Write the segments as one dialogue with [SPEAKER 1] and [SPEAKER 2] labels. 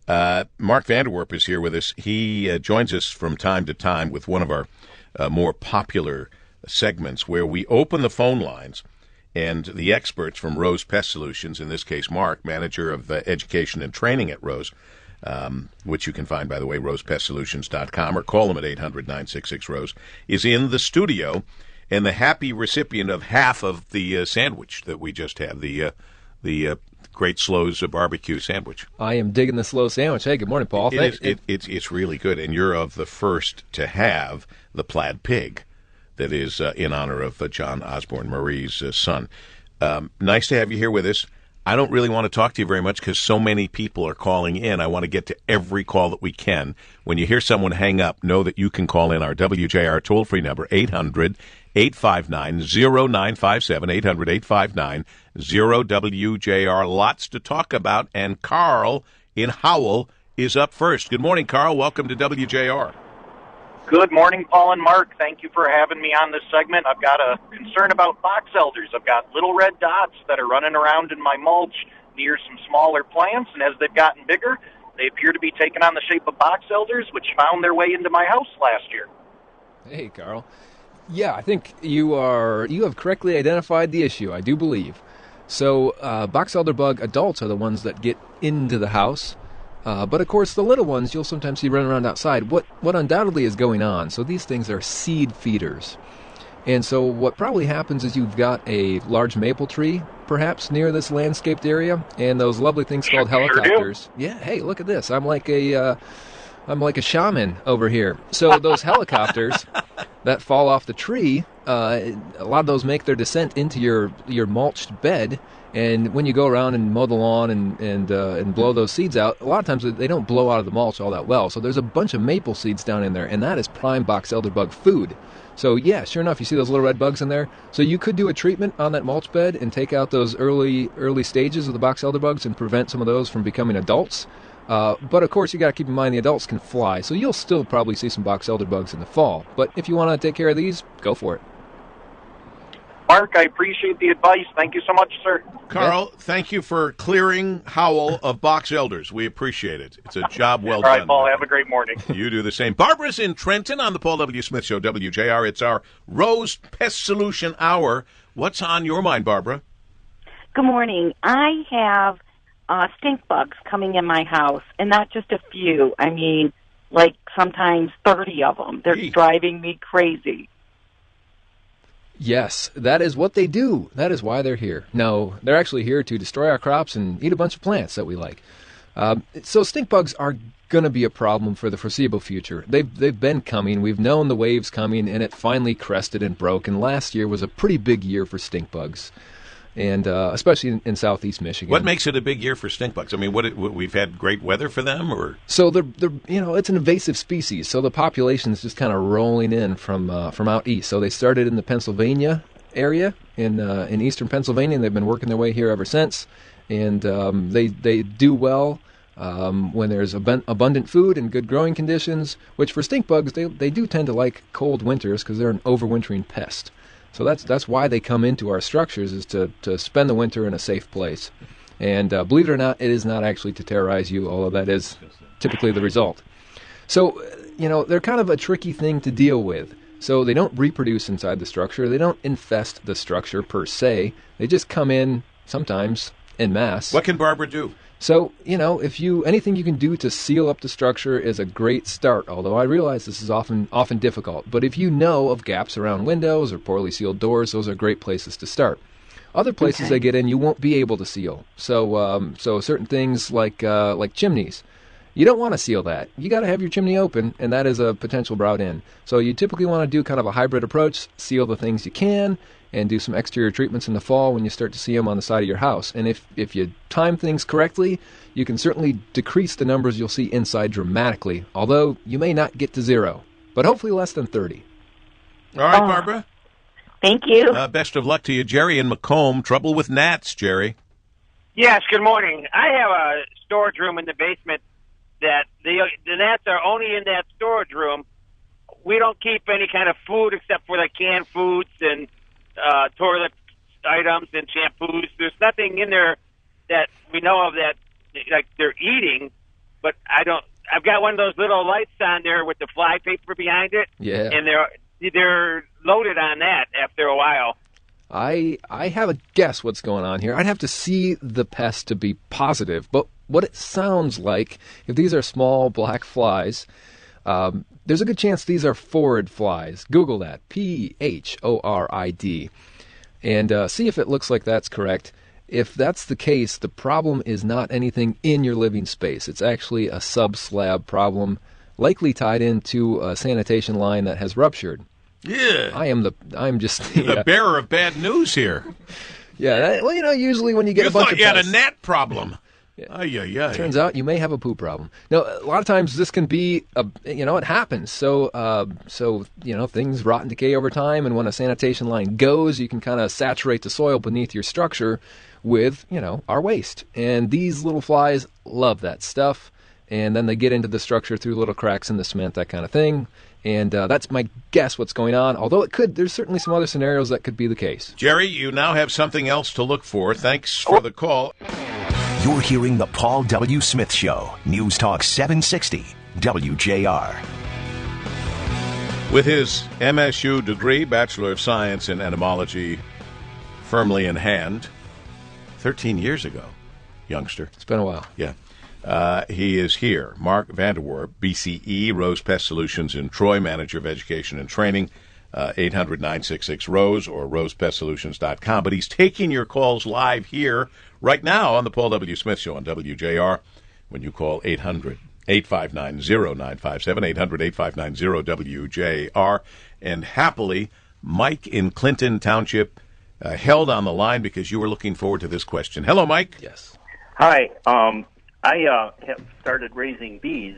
[SPEAKER 1] Mark VanderWerp is here with us. He joins us from time to time with one of our more popular segments where we open the phone lines and the experts from Rose Pest Solutions, in this case Mark, manager of education and training at Rose, which you can find, by the way, rosepestsolutions.com, or call them at 800-966-ROSE, is in the studio and the happy recipient of half of the sandwich that we just had, the Great Slow's barbecue sandwich.
[SPEAKER 2] I am digging the slow sandwich. Hey, good morning, Paul.
[SPEAKER 1] It's really good, and you're of the first to have the plaid pig that is in honor of John Osborne, Marie's son. Nice to have you here with us. I don't really want to talk to you very much because so many people are calling in. I want to get to every call that we can. When you hear someone hang up, know that you can call in our WJR toll-free number, 800-859-0957, 800-859-0WJR. Lots to talk about, and Carl in Howell is up first. Good morning, Carl. Welcome to WJR.
[SPEAKER 3] Good morning, Paul and Mark. Thank you for having me on this segment. I've got a concern about boxelders. I've got little red dots that are running around in my mulch near some smaller plants, and as they've gotten bigger, they appear to be taking on the shape of boxelders, which found their way into my house last year.
[SPEAKER 2] Hey, Carl. Yeah, I think you have correctly identified the issue, I do believe. So, boxelder bug adults are the ones that get into the house. But, of course, the little ones you'll sometimes see running around outside. What undoubtedly is going on, so these things are seed feeders. And so what probably happens is you've got a large maple tree, perhaps, near this landscaped area, and those lovely things called helicopters. Yeah, hey, look at this. I'm like a shaman over here. So those helicopters that fall off the tree, a lot of those make their descent into your mulched bed. And when you go around and mow the lawn and blow those seeds out, a lot of times they don't blow out of the mulch all that well. So there's a bunch of maple seeds down in there, and that is prime boxelder bug food. So yeah, sure enough, you see those little red bugs in there. So you could do a treatment on that mulch bed and take out those early stages of the boxelder bugs and prevent some of those from becoming adults. But of course, you got to keep in mind the adults can fly, so you'll still probably see some boxelder bugs in the fall. But if you want to take care of these, go for it.
[SPEAKER 3] Mark, I appreciate the advice. Thank you so much, sir.
[SPEAKER 1] Carl, thank you for clearing Howell of box elders. We appreciate it. It's a job well
[SPEAKER 3] done.
[SPEAKER 1] All
[SPEAKER 3] right, Paul, have a great morning.
[SPEAKER 1] You do the same. Barbara's in Trenton on the Paul W. Smith Show, WJR. It's our Rose Pest Solution Hour. What's on your mind, Barbara?
[SPEAKER 4] Good morning. I have stink bugs coming in my house, and not just a few. I mean, like sometimes 30 of them. They're driving me crazy.
[SPEAKER 2] Yes, that is what they do. That is why they're here. No, they're actually here to destroy our crops and eat a bunch of plants that we like. So stink bugs are going to be a problem for the foreseeable future. They've been coming. We've known the waves coming, and it finally crested and broke. And last year was a pretty big year for stink bugs, and especially in southeast Michigan.
[SPEAKER 1] What makes it a big year for stink bugs? I mean, we've had great weather for them, or
[SPEAKER 2] so they're it's an invasive species. So the population is just kind of rolling in from out east. So they started in the Pennsylvania area in eastern Pennsylvania, and they've been working their way here ever since. And they do well when there's abundant food and good growing conditions. Which for stink bugs, they do tend to like cold winters because they're an overwintering pest. So that's why they come into our structures, is to spend the winter in a safe place. And believe it or not, it is not actually to terrorize you, although that is typically the result. So, they're kind of a tricky thing to deal with. So they don't reproduce inside the structure. They don't infest the structure per se. They just come in sometimes en masse.
[SPEAKER 1] What can Barbara do?
[SPEAKER 2] So, anything you can do to seal up the structure is a great start, although I realize this is often difficult. But if you know of gaps around windows or poorly sealed doors, those are great places to start. Other places they get in, you won't be able to seal. So certain things like chimneys, you don't want to seal that. You got to have your chimney open, and that is a potential route in. So you typically want to do kind of a hybrid approach, seal the things you can, and do some exterior treatments in the fall when you start to see them on the side of your house. And if you time things correctly, you can certainly decrease the numbers you'll see inside dramatically, although you may not get to zero, but hopefully less than 30.
[SPEAKER 1] All right, Barbara.
[SPEAKER 4] Thank you.
[SPEAKER 1] Best of luck to you. Jerry in Macomb. Trouble with gnats, Jerry.
[SPEAKER 5] Yes, good morning. I have a storage room in the basement that the gnats are only in that storage room. We don't keep any kind of food except for the canned foods and toilet items and shampoos. There's nothing in there that we know of that like they're eating. but I've got one of those little lights on there with the fly paper behind it.
[SPEAKER 2] Yeah.
[SPEAKER 5] And they're loaded on that after a while.
[SPEAKER 2] I have a guess what's going on here. I'd have to see the pest to be positive, but what it sounds like, if these are small black flies, there's a good chance these are Phorid flies. Google that, Phorid, and see if it looks like that's correct. If that's the case, the problem is not anything in your living space. It's actually a sub-slab problem, likely tied into a sanitation line that has ruptured.
[SPEAKER 1] Yeah.
[SPEAKER 2] I'm just
[SPEAKER 1] the bearer of bad news here.
[SPEAKER 2] Yeah, well, usually when you get a bunch of
[SPEAKER 1] you thought you had
[SPEAKER 2] pests,
[SPEAKER 1] a gnat problem.
[SPEAKER 2] Yeah. Turns out you may have a poo problem. Now, a lot of times this can be, it happens. So, things rot and decay over time, and when a sanitation line goes, you can kind of saturate the soil beneath your structure with, our waste. And these little flies love that stuff, and then they get into the structure through little cracks in the cement, that kind of thing. And that's my guess what's going on, although there's certainly some other scenarios that could be the case.
[SPEAKER 1] Jerry, you now have something else to look for. Thanks for the call.
[SPEAKER 6] You're hearing the Paul W. Smith Show, News Talk 760, WJR.
[SPEAKER 1] With his MSU degree, Bachelor of Science in Entomology, firmly in hand, 13 years ago, youngster.
[SPEAKER 2] It's been a while.
[SPEAKER 1] Yeah. He is here. Mark VanderWerp, BCE, Rose Pest Solutions in Troy, Manager of Education and Training, 800-966-ROSE or rosepestsolutions.com. But he's taking your calls live here right now on the Paul W. Smith Show on WJR when you call 800-859-0957, 800-859-WJR. And happily, Mike in Clinton Township held on the line because you were looking forward to this question. Hello, Mike.
[SPEAKER 2] Yes.
[SPEAKER 7] Hi. I have started raising bees,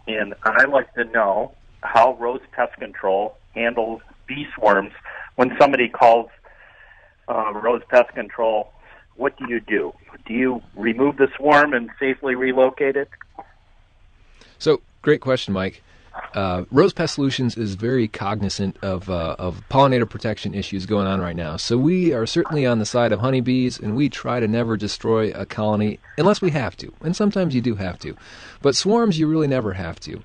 [SPEAKER 7] and I'd like to know how Rose Pest Control handles bee swarms. When somebody calls Rose Pest Control, what do you do? Do you remove the swarm and safely relocate it?
[SPEAKER 2] So, great question, Mike. Rose Pest Solutions is very cognizant of pollinator protection issues going on right now. So we are certainly on the side of honeybees, and we try to never destroy a colony unless we have to. And sometimes you do have to. But swarms, you really never have to.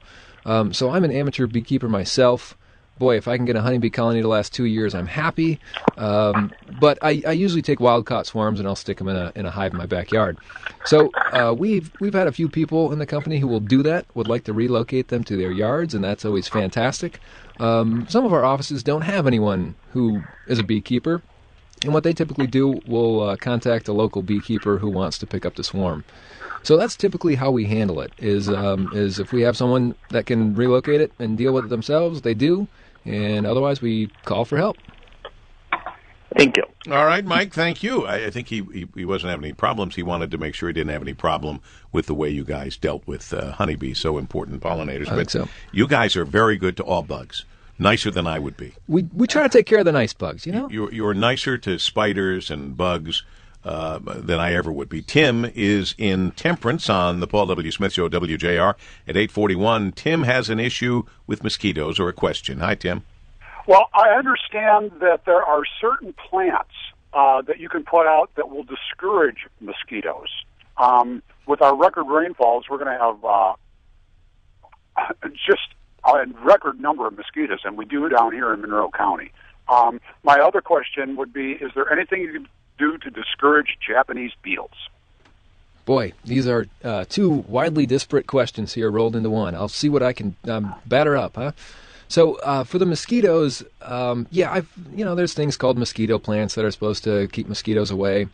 [SPEAKER 2] So I'm an amateur beekeeper myself. Boy, if I can get a honeybee colony to last 2 years, I'm happy. But I usually take wild-caught swarms and I'll stick them in a hive in my backyard. So we've had a few people in the company who will do that, would like to relocate them to their yards, and that's always fantastic. Some of our offices don't have anyone who is a beekeeper, and what they typically do will contact a local beekeeper who wants to pick up the swarm. So that's typically how we handle it, is if we have someone that can relocate it and deal with it themselves, they do. And otherwise, we call for help.
[SPEAKER 7] Thank you.
[SPEAKER 1] All right, Mike, thank you. I think he wasn't having any problems. He wanted to make sure he didn't have any problem with the way you guys dealt with honeybees, so important pollinators.
[SPEAKER 2] I think so.
[SPEAKER 1] You guys are very good to all bugs, nicer than I would be.
[SPEAKER 2] We try to take care of the nice bugs,
[SPEAKER 1] You're nicer to spiders and bugs than I ever would be. Tim is in Temperance on the Paul W. Smith Show, WJR, at 841. Tim has an issue with mosquitoes or a question. Hi, Tim.
[SPEAKER 8] Well, I understand that there are certain plants that you can put out that will discourage mosquitoes. With our record rainfalls, we're going to have just a record number of mosquitoes, and we do down here in Monroe County. My other question would be, is there anything you can do to discourage Japanese beetles?
[SPEAKER 2] Boy, these are two widely disparate questions here rolled into one. I'll see what I can batter up, huh? So for the mosquitoes, there's things called mosquito plants that are supposed to keep mosquitoes away.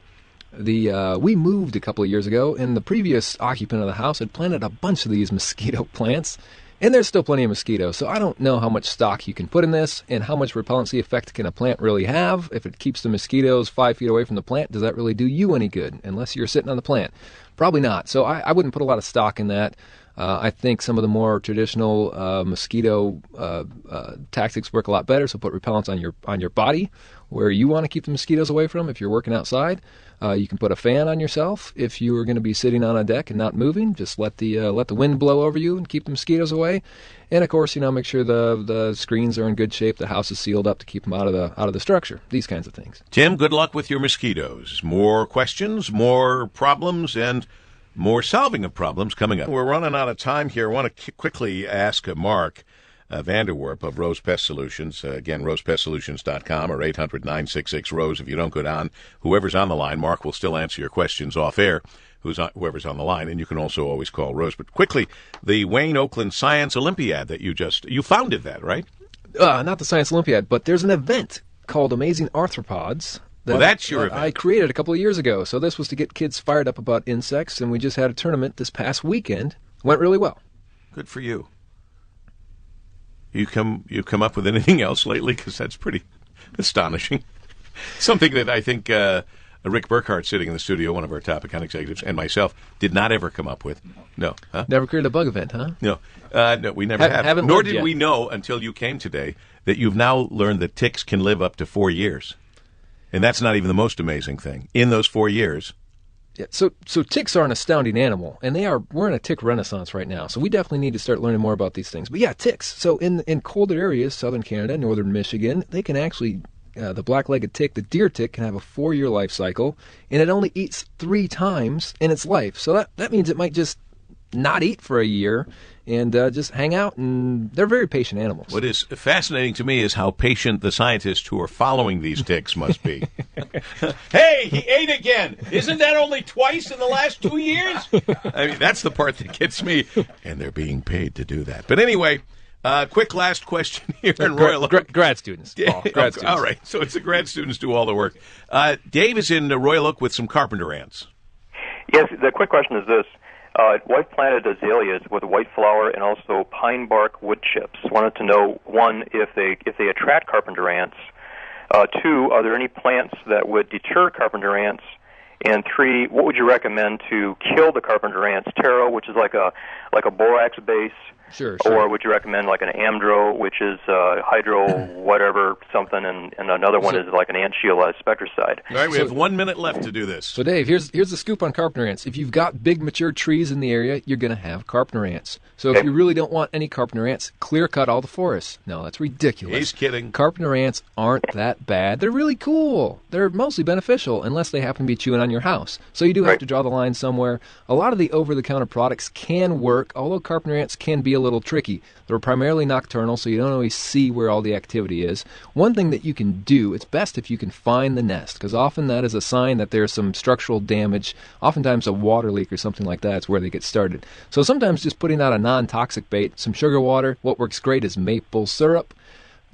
[SPEAKER 2] We moved a couple of years ago, and the previous occupant of the house had planted a bunch of these mosquito plants, and there's still plenty of mosquitoes. So I don't know how much stock you can put in this, and how much repellency effect can a plant really have. If it keeps the mosquitoes 5 feet away from the plant, does that really do you any good, unless you're sitting on the plant? Probably not. So I wouldn't put a lot of stock in that. I think some of the more traditional mosquito tactics work a lot better. So put repellents on your body where you want to keep the mosquitoes away from. If you're working outside, you can put a fan on yourself. If you are going to be sitting on a deck and not moving, just let the wind blow over you and keep the mosquitoes away. And of course, make sure the screens are in good shape, the house is sealed up to keep them out of the structure. These kinds of things.
[SPEAKER 1] Tim, good luck with your mosquitoes. More questions, more problems, and more solving of problems coming up. We're running out of time here. I want to quickly ask Mark VanderWerp of Rose Pest Solutions. Again, rosepestsolutions.com or 800-966-ROSE. If you don't go down, whoever's on the line, Mark will still answer your questions off air, whoever's on the line, and you can also always call Rose. But quickly, the Wayne Oakland Science Olympiad that you founded that, right?
[SPEAKER 2] Not the Science Olympiad, but there's an event called Amazing Arthropods.
[SPEAKER 1] That's your event.
[SPEAKER 2] I created a couple of years ago. So this was to get kids fired up about insects, and we just had a tournament this past weekend. Went really well.
[SPEAKER 1] Good for you. You come up with anything else lately? Because that's pretty astonishing. Something that I think Rick Burkhardt, sitting in the studio, one of our top account executives, and myself did not ever come up with. No. Huh?
[SPEAKER 2] Never created a bug event, huh?
[SPEAKER 1] No. No, we never have.
[SPEAKER 2] Haven't
[SPEAKER 1] Nor did
[SPEAKER 2] yet.
[SPEAKER 1] we know until you came today that you've now learned that ticks can live up to 4 years. And that's not even the most amazing thing. In those 4 years.
[SPEAKER 2] Yeah, so ticks are an astounding animal, and we're in a tick renaissance right now. So we definitely need to start learning more about these things. But yeah, ticks. So in colder areas, southern Canada, northern Michigan, they can actually, the black-legged tick, the deer tick, can have a 4-year life cycle, and it only eats 3 times in its life. So that means it might just not eat for a year and just hang out, and they're very patient animals.
[SPEAKER 1] What is fascinating to me is how patient the scientists who are following these ticks must be. Hey, he ate again! Isn't that only twice in the last 2 years? I mean, that's the part that gets me. And they're being paid to do that. But anyway, quick last question here in Royal Oak.
[SPEAKER 2] Grad students. Paul, grad students.
[SPEAKER 1] All right, so it's the grad students do all the work. Dave is in Royal Oak with some Carpenter Ants.
[SPEAKER 9] Yes, the quick question is this. White planted azaleas with white flower and also pine bark wood chips. Wanted to know, 1, if they attract carpenter ants. 2, are there any plants that would deter carpenter ants? And 3, what would you recommend to kill the carpenter ants? Taro, which is like a borax base.
[SPEAKER 2] Sure.
[SPEAKER 9] Or would you recommend like an amdro, which is hydro whatever something, and another one is like an ant shield spectricide.
[SPEAKER 1] All right, we have 1 minute left to do this.
[SPEAKER 2] So Dave, here's the scoop on carpenter ants. If you've got big mature trees in the area, you're going to have carpenter ants. So if you really don't want any carpenter ants, clear cut all the forests. No, that's ridiculous.
[SPEAKER 1] He's kidding.
[SPEAKER 2] Carpenter ants aren't that bad. They're really cool. They're mostly beneficial unless they happen to be chewing on your house. So you do have to draw the line somewhere. A lot of the over-the-counter products can work, although carpenter ants can be a little tricky. They're primarily nocturnal, so you don't always see where all the activity is. One thing that you can do, it's best if you can find the nest, because often that is a sign that there's some structural damage. Oftentimes a water leak or something like that is where they get started. So sometimes just putting out a non-toxic bait, some sugar water. What works great is maple syrup.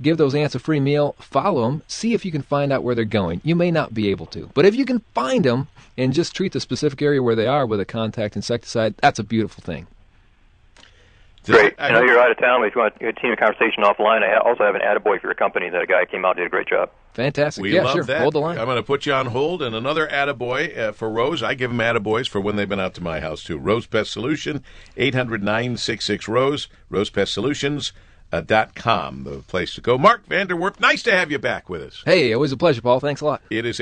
[SPEAKER 2] Give those ants a free meal, follow them, see if you can find out where they're going. You may not be able to, but if you can find them and just treat the specific area where they are with a contact insecticide, that's a beautiful thing.
[SPEAKER 9] Great. I know you're out of town, but if you want to continue a conversation offline, I also have an attaboy for your company that a guy came out and did a great job.
[SPEAKER 2] Fantastic.
[SPEAKER 1] We love
[SPEAKER 2] sure.
[SPEAKER 1] that.
[SPEAKER 2] Hold the line.
[SPEAKER 1] I'm going to put you on hold, and another attaboy for Rose. I give them attaboys for when they've been out to my house, too. Rose Pest Solution, 800-966-ROSE, rosepestsolutions.com, the place to go. Mark VanderWerp, nice to have you back with us.
[SPEAKER 2] Hey, always a pleasure, Paul. Thanks a lot.
[SPEAKER 1] It is